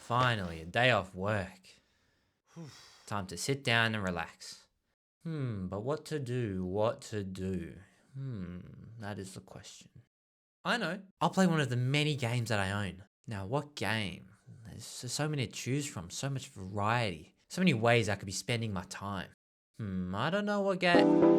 Finally, a day off work. Time to sit down and relax. But what to do? That is the question. I know. I'll play one of the many games that I own. Now, what game? There's so many to choose from, so much variety, so many ways I could be spending my time. I don't know what game.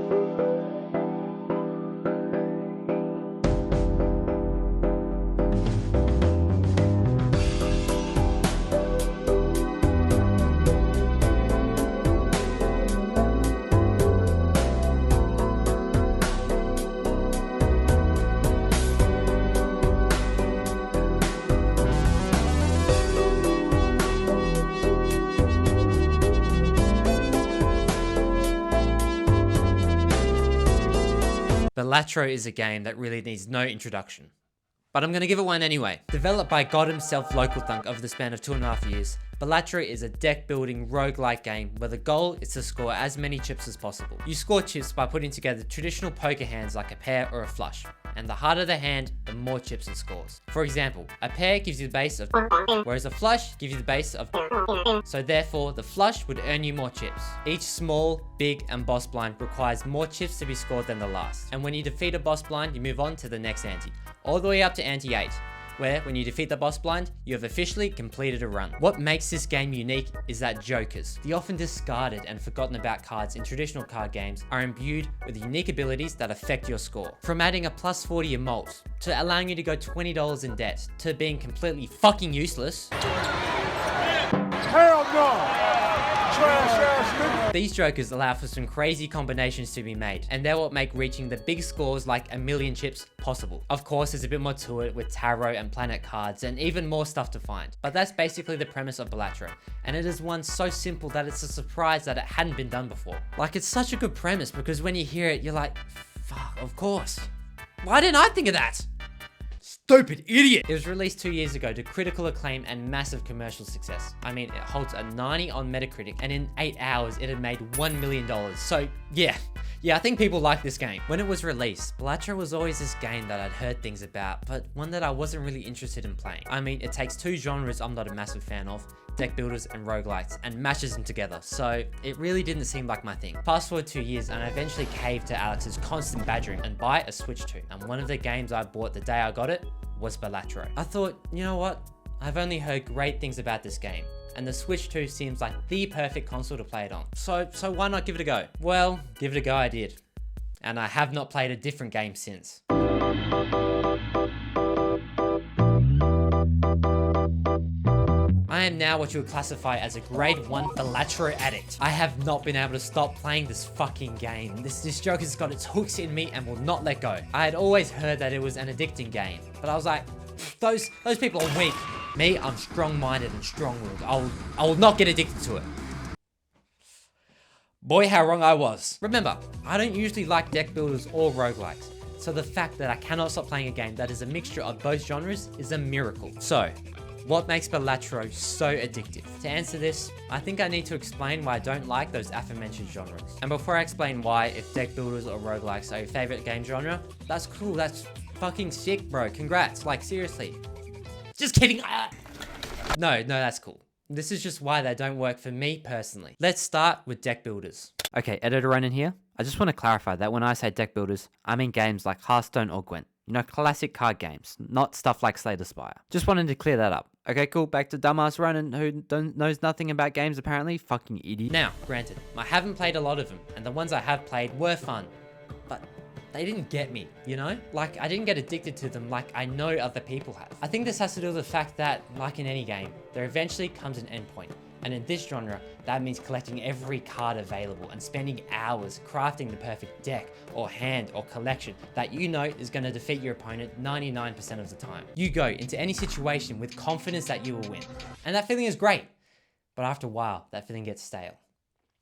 Balatro is a game that really needs no introduction, but I'm gonna give it one anyway. Developed by God himself, LocalThunk, over the span of 2.5 years, Balatro is a deck building roguelike game where the goal is to score as many chips as possible. You score chips by putting together traditional poker hands like a pair or a flush, and the harder the hand, the more chips it scores. For example, a pair gives you the base of, whereas a flush gives you the base of, so therefore the flush would earn you more chips. Each small, big, and boss blind requires more chips to be scored than the last, and when you defeat a boss blind, you move on to the next ante, all the way up to ante 8. Where, when you defeat the boss blind, you have officially completed a run. What makes this game unique is that jokers, the often discarded and forgotten about cards in traditional card games, are imbued with unique abilities that affect your score. From adding a plus 40 in mult, to allowing you to go $20 in debt, to being completely fucking useless. Hell no! Trash ass nigga! These jokers allow for some crazy combinations to be made, and they're what make reaching the big scores like 1,000,000 chips possible. Of course, there's a bit more to it with tarot and planet cards and even more stuff to find, but that's basically the premise of Balatro, and it is one so simple that it's a surprise that it hadn't been done before. Like, it's such a good premise because when you hear it, you're like, fuck, of course. Why didn't I think of that? Stupid idiot! It was released 2 years ago to critical acclaim and massive commercial success. I mean, it holds a 90 on Metacritic, and in 8 hours, it had made $1 million. So, yeah, I think people like this game. When it was released, Balatro was always this game that I'd heard things about, but one that I wasn't really interested in playing. I mean, it takes two genres I'm not a massive fan of, deck builders and roguelites, and mashes them together, so it really didn't seem like my thing. Fast forward 2 years, and I eventually caved to Alex's constant badgering and buy a Switch 2, and one of the games I bought the day I got it was Balatro. I thought, you know what? I've only heard great things about this game, and the Switch 2 seems like the perfect console to play it on. So why not give it a go? Well, give it a go I did. And I have not played a different game since. I am now what you would classify as a grade 1 Balatro addict. I have not been able to stop playing this fucking game. This joke has got its hooks in me and will not let go. I had always heard that it was an addicting game, but I was like, those people are weak. Me, I'm strong-minded and strong-willed. I will not get addicted to it. Boy, how wrong I was. Remember, I don't usually like deck builders or roguelikes, so the fact that I cannot stop playing a game that is a mixture of both genres is a miracle. So, what makes Balatro so addictive? To answer this, I think I need to explain why I don't like those aforementioned genres. And before I explain why, if deck builders or roguelikes are your favorite game genre, that's cool, that's fucking sick, bro. Congrats, like seriously. Just kidding. No, that's cool. This is just why they don't work for me personally. Let's start with deck builders. Okay, editor Ronan here. I just want to clarify that when I say deck builders, I mean games like Hearthstone or Gwent. You know, classic card games, not stuff like Slay the Spire. Just wanted to clear that up. Okay, cool, back to dumbass Ronan, who knows nothing about games apparently. Fucking idiot. Now, granted, I haven't played a lot of them, and the ones I have played were fun, but they didn't get me, you know? Like, I didn't get addicted to them like I know other people have. I think this has to do with the fact that, like in any game, there eventually comes an endpoint. And in this genre, that means collecting every card available and spending hours crafting the perfect deck or hand or collection that you know is going to defeat your opponent 99% of the time. You go into any situation with confidence that you will win. And that feeling is great. But after a while, that feeling gets stale.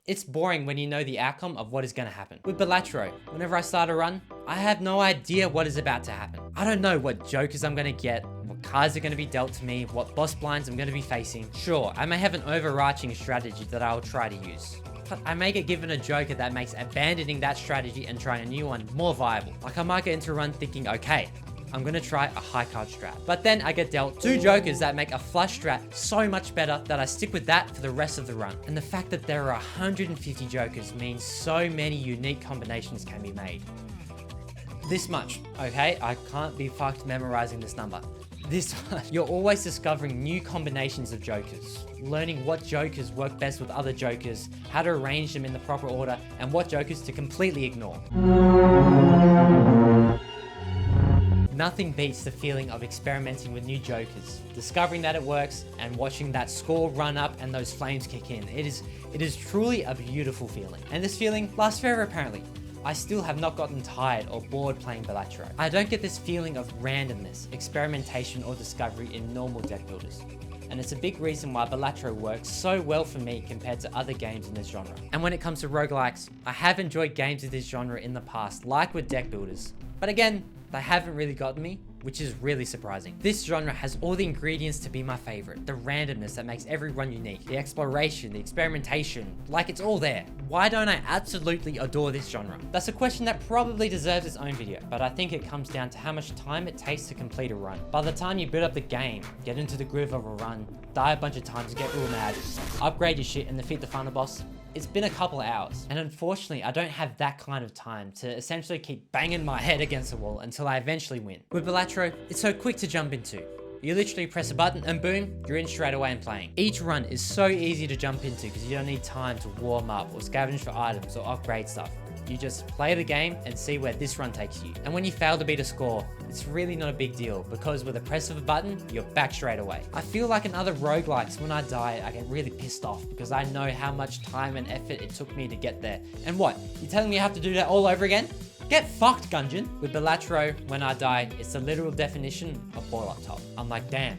It's boring when you know the outcome of what is going to happen. With Balatro, whenever I start a run, I have no idea what is about to happen. I don't know what jokers I'm going to get, what cards are going to be dealt to me, what boss blinds I'm going to be facing. Sure, I may have an overarching strategy that I will try to use, but I may get given a joker that makes abandoning that strategy and trying a new one more viable. Like I might get into a run thinking, okay, I'm gonna try a high card strat. But then I get dealt 2 jokers that make a flush strat so much better that I stick with that for the rest of the run. And the fact that there are 150 jokers means so many unique combinations can be made. This much, okay? I can't be fucked memorizing this number. This much. You're always discovering new combinations of jokers, learning what jokers work best with other jokers, how to arrange them in the proper order, and what jokers to completely ignore. Nothing beats the feeling of experimenting with new jokers, discovering that it works, and watching that score run up and those flames kick in. It is truly a beautiful feeling. And this feeling lasts forever apparently. I still have not gotten tired or bored playing Balatro. I don't get this feeling of randomness, experimentation, or discovery in normal deck builders. And it's a big reason why Balatro works so well for me compared to other games in this genre. And when it comes to roguelikes, I have enjoyed games of this genre in the past, like with deck builders. But again, they haven't really gotten me, which is really surprising. This genre has all the ingredients to be my favorite. The randomness that makes every run unique, the exploration, the experimentation, like it's all there. Why don't I absolutely adore this genre? That's a question that probably deserves its own video, but I think it comes down to how much time it takes to complete a run. By the time you build up the game, get into the groove of a run, die a bunch of times, get real mad, upgrade your shit and defeat the final boss, it's been a couple of hours. And unfortunately, I don't have that kind of time to essentially keep banging my head against the wall until I eventually win. With Balatro, it's so quick to jump into. You literally press a button and boom, you're in straight away and playing. Each run is so easy to jump into because you don't need time to warm up or scavenge for items or upgrade stuff. You just play the game and see where this run takes you. And when you fail to beat a score, it's really not a big deal because with a press of a button, you're back straight away. I feel like in other roguelikes, when I die, I get really pissed off because I know how much time and effort it took me to get there. And what? You're telling me I have to do that all over again? Get fucked, Gungeon. With Balatro, when I die, it's the literal definition of ball up top. I'm like, damn.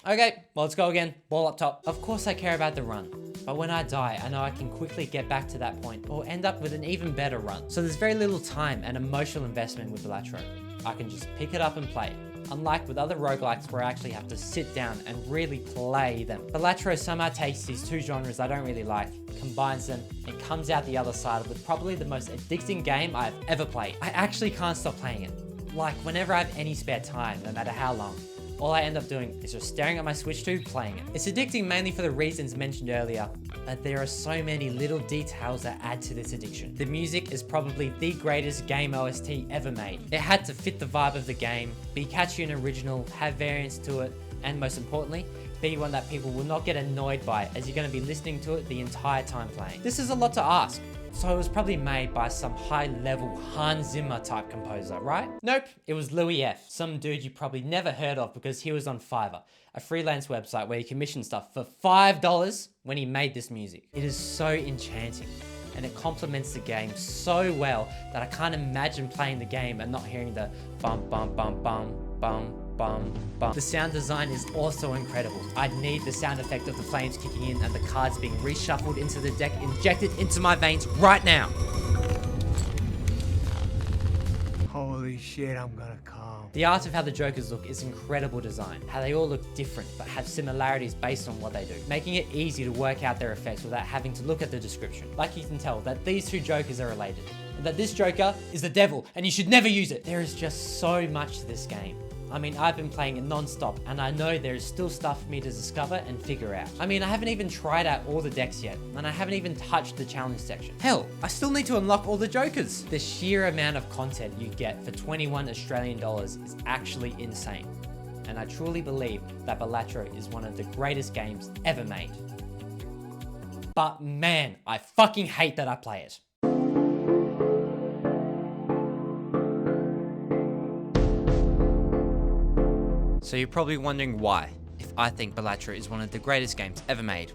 Okay, well, let's go again. Ball up top. Of course I care about the run. But when I die, I know I can quickly get back to that point or end up with an even better run. So there's very little time and emotional investment with Balatro. I can just pick it up and play it. Unlike with other roguelikes where I actually have to sit down and really play them. Balatro somehow takes these 2 genres I don't really like, combines them, and comes out the other side with probably the most addicting game I've ever played. I actually can't stop playing it. Like whenever I have any spare time, no matter how long, all I end up doing is just staring at my Switch 2, playing it. It's addicting mainly for the reasons mentioned earlier, but there are so many little details that add to this addiction. The music is probably the greatest game OST ever made. It had to fit the vibe of the game, be catchy and original, have variants to it, and most importantly, be one that people will not get annoyed by as you're going to be listening to it the entire time playing. This is a lot to ask. So it was probably made by some high-level Hans Zimmer type composer, right? Nope, it was Louis F., some dude you probably never heard of because he was on Fiverr, a freelance website where he commissioned stuff for $5 when he made this music. It is so enchanting, and it complements the game so well that I can't imagine playing the game and not hearing the bum bum bum bum bum bum bum. The sound design is also incredible. I'd need the sound effect of the flames kicking in and the cards being reshuffled into the deck, injected into my veins right now. Holy shit, I'm gonna come. The art of how the Jokers look is incredible design. How they all look different but have similarities based on what they do, making it easy to work out their effects without having to look at the description. Like you can tell that these 2 Jokers are related, and that this Joker is the devil and you should never use it. There is just so much to this game. I mean, I've been playing it non-stop and I know there is still stuff for me to discover and figure out. I mean, I haven't even tried out all the decks yet, and I haven't even touched the challenge section. Hell, I still need to unlock all the Jokers. The sheer amount of content you get for 21 Australian dollars is actually insane. And I truly believe that Balatro is one of the greatest games ever made. But man, I fucking hate that I play it. So you're probably wondering why, if I think Balatro is one of the greatest games ever made,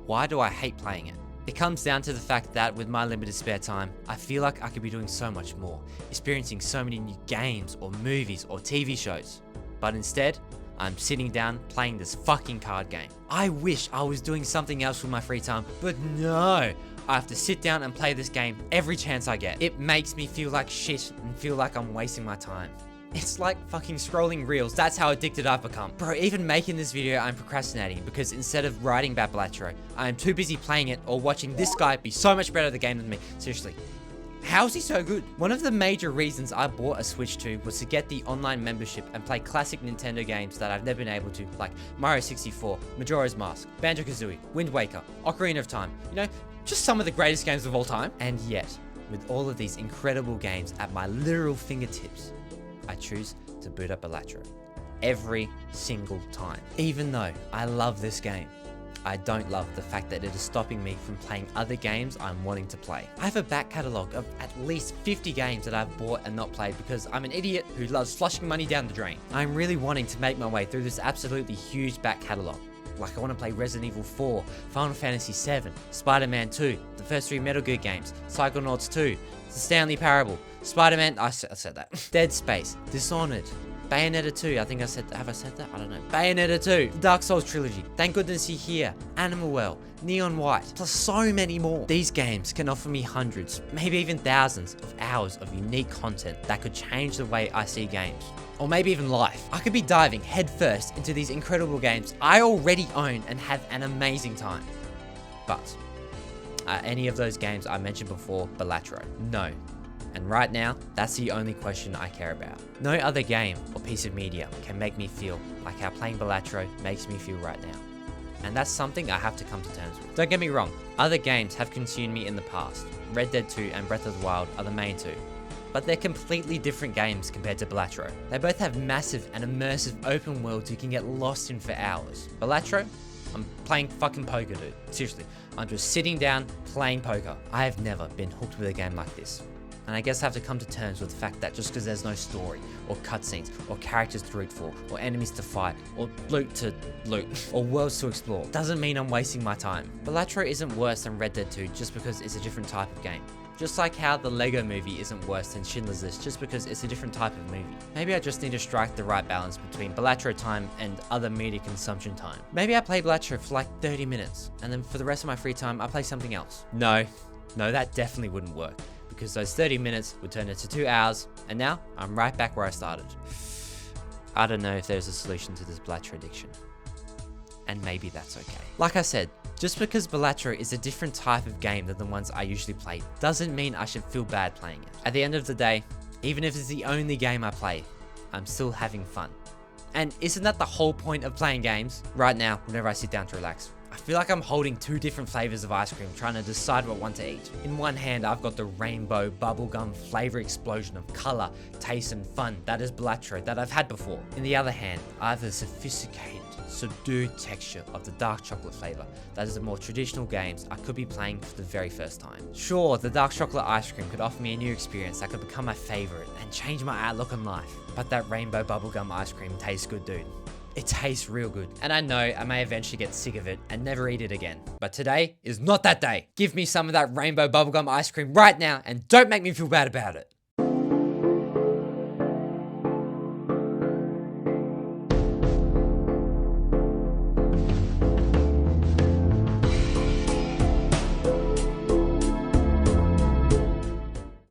why do I hate playing it? It comes down to the fact that with my limited spare time, I feel like I could be doing so much more, experiencing so many new games or movies or TV shows. But instead, I'm sitting down playing this fucking card game. I wish I was doing something else with my free time, but no, I have to sit down and play this game every chance I get. It makes me feel like shit and feel like I'm wasting my time. It's like fucking scrolling reels. That's how addicted I've become. Bro, even making this video, I'm procrastinating because instead of writing about Balatro, I am too busy playing it or watching this guy be so much better at the game than me. Seriously, How is he so good? One of the major reasons I bought a Switch 2 was to get the online membership and play classic Nintendo games that I've never been able to, like Mario 64, Majora's Mask, Banjo-Kazooie, Wind Waker, Ocarina of Time, you know, just some of the greatest games of all time. And yet, with all of these incredible games at my literal fingertips, I choose to boot up Balatro every single time. Even though I love this game, I don't love the fact that it is stopping me from playing other games I'm wanting to play. I have a back catalogue of at least 50 games that I've bought and not played because I'm an idiot who loves flushing money down the drain. I'm really wanting to make my way through this absolutely huge back catalogue. Like, I want to play Resident Evil 4, Final Fantasy 7, Spider-Man 2, the first 3 Metal Gear games, Psychonauts 2, The Stanley Parable, Spider-Man, I said that, Dead Space, Dishonored, Bayonetta 2, I think I said, have I said that? I don't know. Bayonetta 2, the Dark Souls trilogy, Thank Goodness You're Here, Animal Well, Neon White, plus so many more. These games can offer me hundreds, maybe even thousands of hours of unique content that could change the way I see games. Or maybe even life. I could be diving headfirst into these incredible games I already own and have an amazing time. But, are any of those games I mentioned before Balatro? No. And right now, that's the only question I care about. No other game or piece of media can make me feel like how playing Balatro makes me feel right now. And that's something I have to come to terms with. Don't get me wrong, other games have consumed me in the past. Red Dead 2 and Breath of the Wild are the main two. But they're completely different games compared to Balatro. They both have massive and immersive open worlds you can get lost in for hours. Balatro, I'm playing fucking poker, dude. Seriously, I'm just sitting down playing poker. I have never been hooked with a game like this. And I guess I have to come to terms with the fact that just because there's no story, or cutscenes, or characters to root for, or enemies to fight, or loot to loot, or worlds to explore, doesn't mean I'm wasting my time. Balatro isn't worse than Red Dead 2 just because it's a different type of game. Just like how the Lego movie isn't worse than Schindler's List just because it's a different type of movie. Maybe I just need to strike the right balance between Balatro time and other media consumption time. Maybe I play Balatro for like 30 minutes, and then for the rest of my free time, I play something else. No, that definitely wouldn't work, because those 30 minutes would turn into 2 hours, and now I'm right back where I started. I don't know if there's a solution to this Balatro addiction. And maybe that's okay. Like I said, just because Balatro is a different type of game than the ones I usually play, doesn't mean I should feel bad playing it. At the end of the day, even if it's the only game I play, I'm still having fun. And isn't that the whole point of playing games? Right now, whenever I sit down to relax, I feel like I'm holding 2 different flavors of ice cream trying to decide what one to eat. In one hand, I've got the rainbow bubblegum flavor explosion of color, taste and fun that is Balatro that I've had before. In the other hand, I have the sophisticated, subdued texture of the dark chocolate flavor that is the more traditional games I could be playing for the very first time. Sure, the dark chocolate ice cream could offer me a new experience that could become my favorite and change my outlook on life. But that rainbow bubblegum ice cream tastes good, dude. It tastes real good. And I know I may eventually get sick of it and never eat it again. But today is not that day. Give me some of that rainbow bubblegum ice cream right now and don't make me feel bad about it.